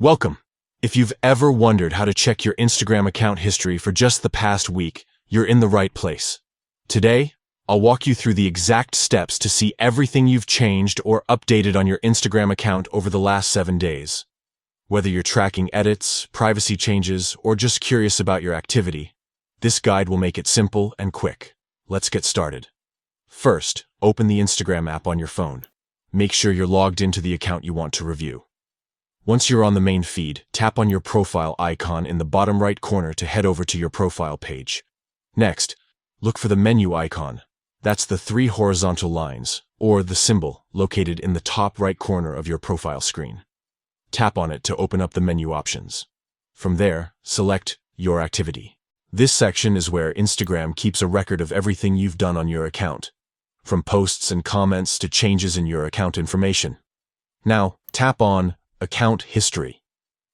Welcome. If you've ever wondered how to check your Instagram account history for just the past week, you're in the right place. Today, I'll walk you through the exact steps to see everything you've changed or updated on your Instagram account over the last 7 days. Whether you're tracking edits, privacy changes, or just curious about your activity, this guide will make it simple and quick. Let's get started. First, open the Instagram app on your phone. Make sure you're logged into the account you want to review. Once you're on the main feed, tap on your profile icon in the bottom right corner to head over to your profile page. Next, look for the menu icon. That's the 3 horizontal lines, or the symbol, located in the top right corner of your profile screen. Tap on it to open up the menu options. From there, select Your Activity. This section is where Instagram keeps a record of everything you've done on your account, from posts and comments to changes in your account information. Now, tap on Account History.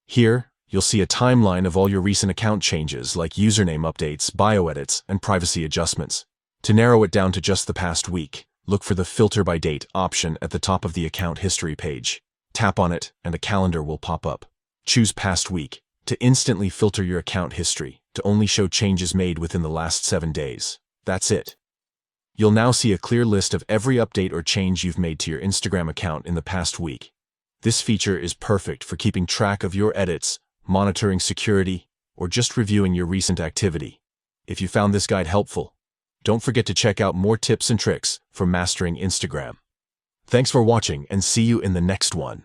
Here, you'll see a timeline of all your recent account changes like username updates, bio edits, and privacy adjustments. To narrow it down to just the past week, look for the Filter by Date option at the top of the Account History page. Tap on it and a calendar will pop up. Choose Past Week to instantly filter your account history to only show changes made within the last 7 days. That's it. You'll now see a clear list of every update or change you've made to your Instagram account in the past week. This feature is perfect for keeping track of your edits, monitoring security, or just reviewing your recent activity. If you found this guide helpful, don't forget to check out more tips and tricks for mastering Instagram. Thanks for watching and see you in the next one.